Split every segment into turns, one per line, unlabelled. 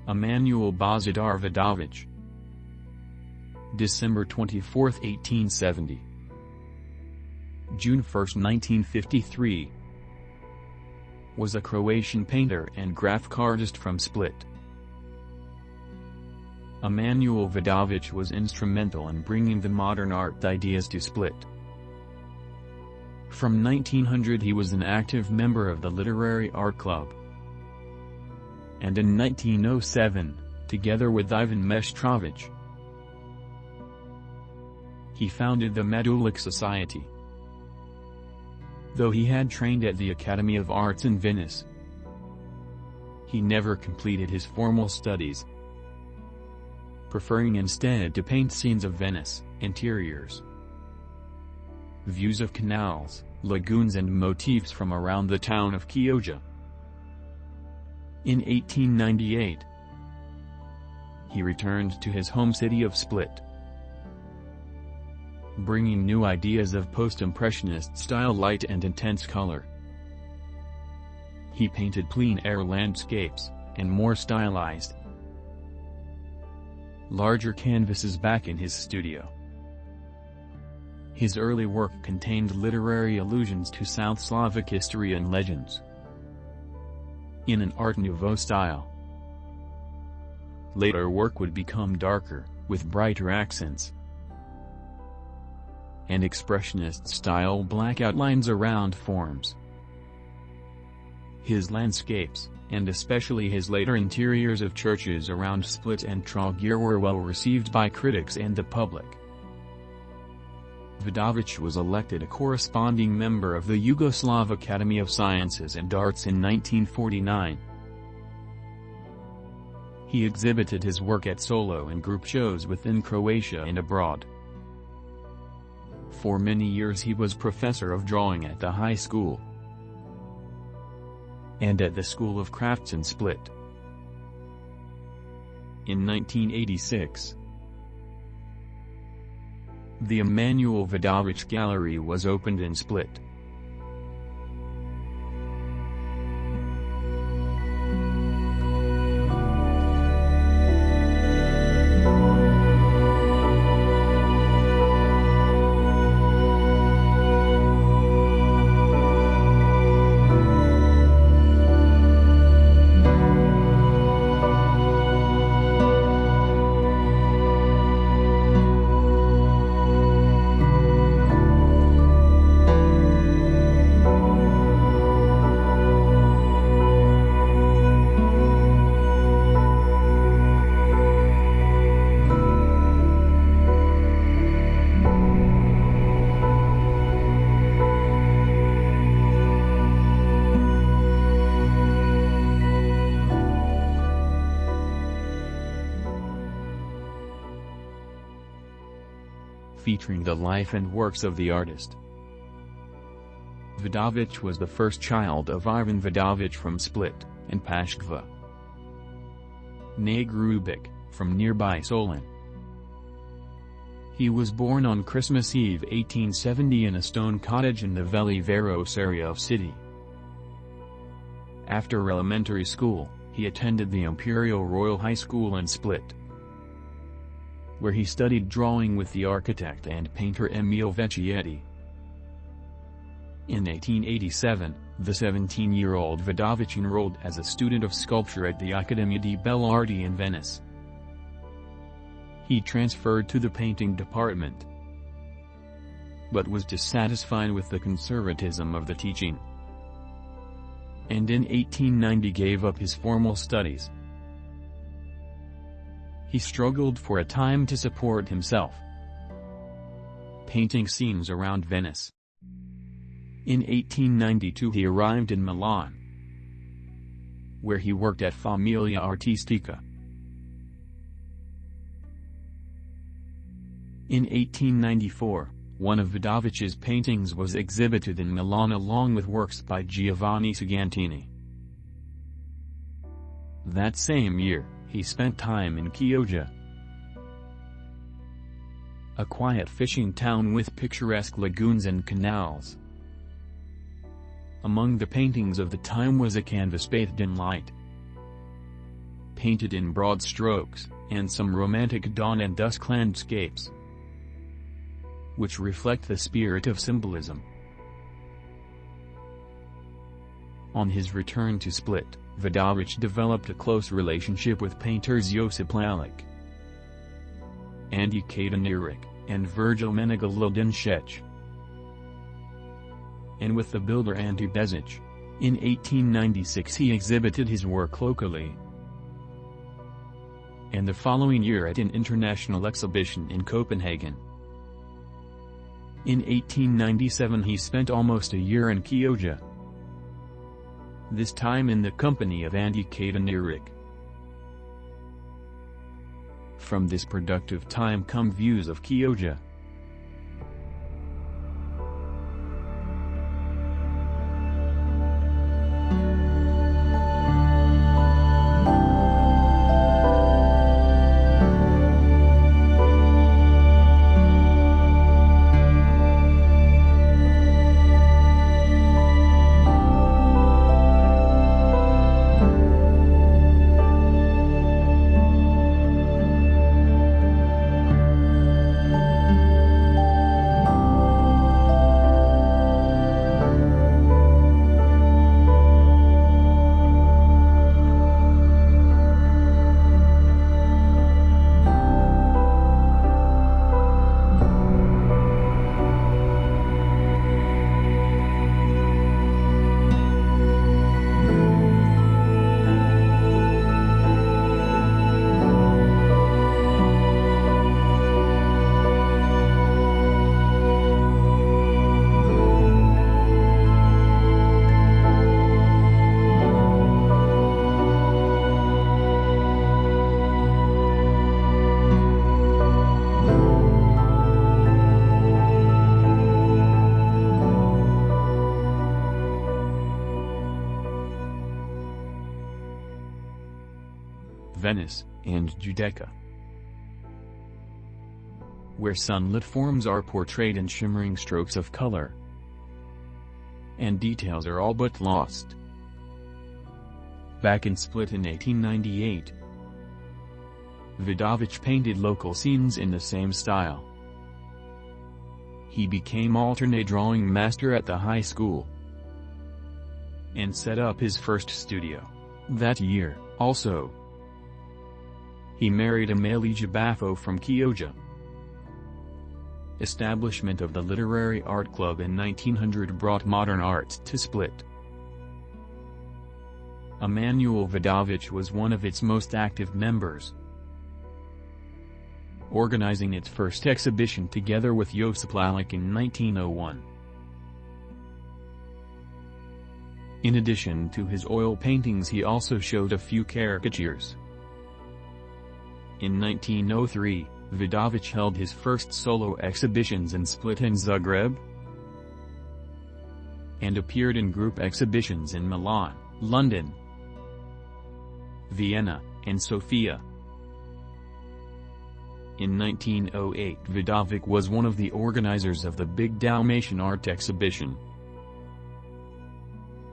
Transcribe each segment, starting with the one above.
Emanuel Božidar Vidović. December 24, 1870. June 1, 1953. Was a Croatian painter and graphic artist from Split. Emanuel Vidović was instrumental in bringing the modern art ideas to Split. From 1900 he was an active member of the Literary Art Club. And in 1907, together with Ivan Meštrović, he founded the Medulić Society. Though he had trained at the Academy of Arts in Venice, he never completed his formal studies, preferring instead to paint scenes of Venice, interiors, views of canals, lagoons and motifs from around the town of Chioggia. In 1898, he returned to his home city of Split, bringing new ideas of post-impressionist style, light and intense color. He painted plein air landscapes, and more stylized, larger canvases back in his studio. His early work contained literary allusions to South Slavic history and legends, in an Art Nouveau style. Later work would become darker, with brighter accents, and expressionist-style black outlines around forms. His landscapes, and especially his later interiors of churches around Split and Trogir, were well received by critics and the public. Vidović was elected a corresponding member of the Yugoslav Academy of Sciences and Arts in 1949. He exhibited his work at solo and group shows within Croatia and abroad. For many years he was professor of drawing at the high school and at the School of Crafts in Split. In 1986, the Emanuel Vidović Gallery was opened in Split. Featuring the life and works of the artist. Vidović was the first child of Ivan Vidović from Split, and Pashkva Negrubic, from nearby Solin. He was born on Christmas Eve 1870 in a stone cottage in the Veli Veros area of city. After elementary school, he attended the Imperial Royal High School in Split, where he studied drawing with the architect and painter Emanuel Vidović. In 1887, the 17-year-old Vidović enrolled as a student of sculpture at the Accademia di Belle Arti in Venice. He transferred to the painting department, but was dissatisfied with the conservatism of the teaching, and in 1890 gave up his formal studies. He struggled for a time to support himself, painting scenes around Venice, In 1892 he arrived in Milan, where he worked at Famiglia Artistica. In 1894, one of Vidovic's paintings was exhibited in Milan along with works by Giovanni Sagantini. That same year, he spent time in Chioggia, a quiet fishing town with picturesque lagoons and canals. Among the paintings of the time was a canvas bathed in light, painted in broad strokes, and some romantic dawn and dusk landscapes, which reflect the spirit of symbolism. On his return to Split, Vidović developed a close relationship with painters Josip Lalic, Ante Kadenirik, and Virgil Menegoldinšec, and with the builder Ante Bezic. In 1896 he exhibited his work locally, and the following year at an international exhibition in Copenhagen. In 1897 he spent almost a year in Chioggia, this time in the company of Ante Kadenirik. From this productive time come views of Chioggia. Venice, and Giudecca, where sunlit forms are portrayed in shimmering strokes of color, and details are all but lost. Back in Split in 1898, Vidović painted local scenes in the same style. He became alternate drawing master at the high school, and set up his first studio. That year, also, he married Amalia Baffo from Chioggia. Establishment of the Literary Art Club in 1900 brought modern art to Split. Emanuel Vidović was one of its most active members, organizing its first exhibition together with Josip Lalic in 1901. In addition to his oil paintings he also showed a few caricatures. In 1903, Vidović held his first solo exhibitions in Split and Zagreb, and appeared in group exhibitions in Milan, London, Vienna, and Sofia. In 1908 Vidović was one of the organizers of the Big Dalmatian Art Exhibition,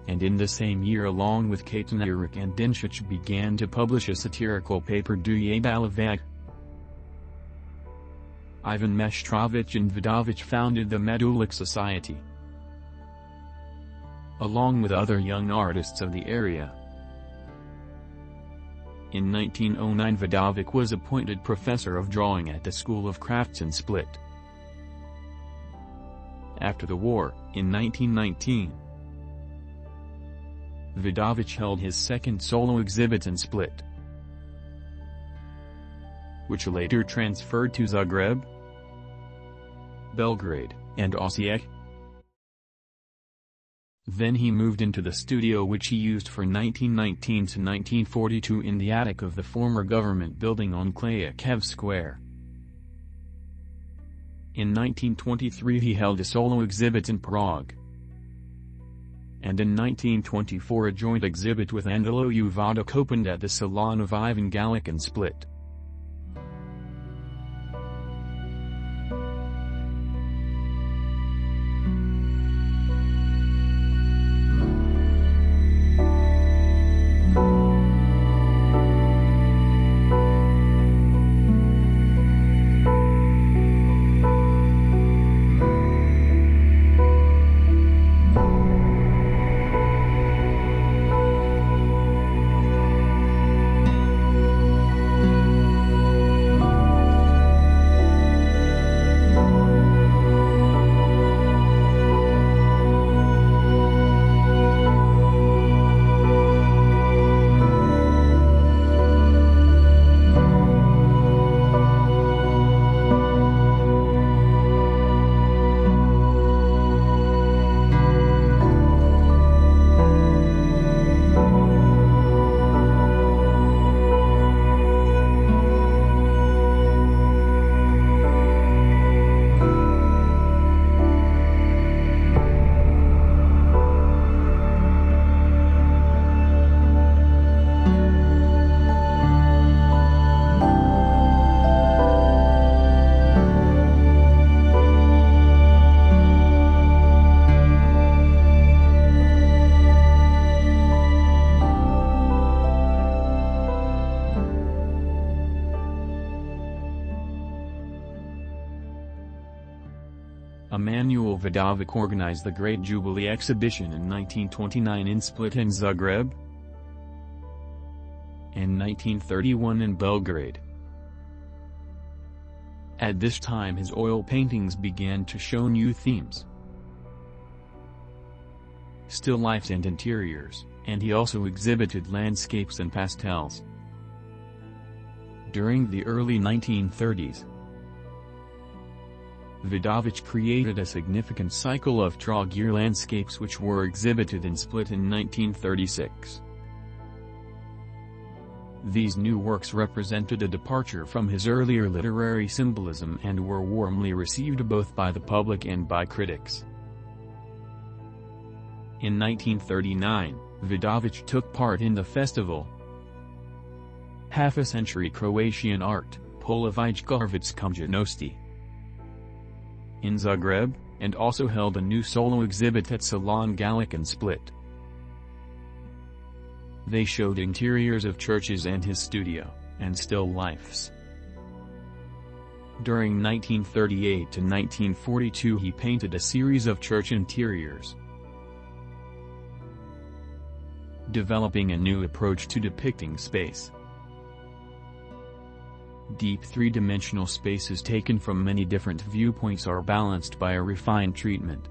and in the same year along with Kadenirik and Dinšić began to publish a satirical paper Duje Balavak. Ivan Meštrović and Vidović founded the Medulić Society, along with other young artists of the area. In 1909 Vidović was appointed professor of drawing at the School of Crafts in Split. After the war, in 1919, Vidović held his second solo exhibit in Split, which later transferred to Zagreb, Belgrade, and Osijek. Then he moved into the studio which he used for 1919 to 1942 in the attic of the former government building on Klayakev Square. In 1923 he held a solo exhibit in Prague. And in 1924 a joint exhibit with Emanuel Vidovic opened at the Salon of Ivan Galic in Split. Emanuel Vidovic organized the Great Jubilee exhibition in 1929 in Split and Zagreb, and 1931 in Belgrade. At this time his oil paintings began to show new themes, still lifes and interiors, and he also exhibited landscapes and pastels. During the early 1930s, Vidovic created a significant cycle of Trogir landscapes which were exhibited in Split in 1936. These new works represented a departure from his earlier literary symbolism and were warmly received both by the public and by critics. In 1939, Vidovic took part in the festival Half-a-Century Croatian Art, Chioggia in Zagreb, and also held a new solo exhibit at Salon Galic in Split. They showed interiors of churches and his studio, and still lifes. During 1938 to 1942 he painted a series of church interiors, developing a new approach to depicting space. Deep three-dimensional spaces taken from many different viewpoints are balanced by a refined treatment.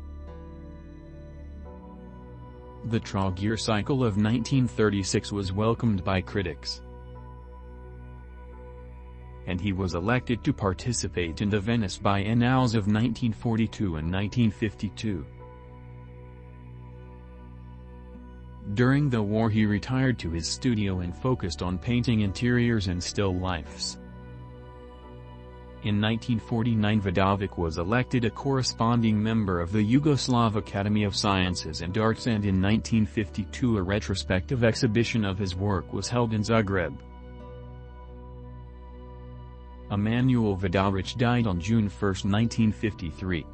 The Trogir cycle of 1936 was welcomed by critics, and he was elected to participate in the Venice Biennales of 1942 and 1952. During the war he retired to his studio and focused on painting interiors and still lifes. In 1949 Vidovic was elected a corresponding member of the Yugoslav Academy of Sciences and Arts, and in 1952 a retrospective exhibition of his work was held in Zagreb. Emanuel Vidovic died on June 1, 1953.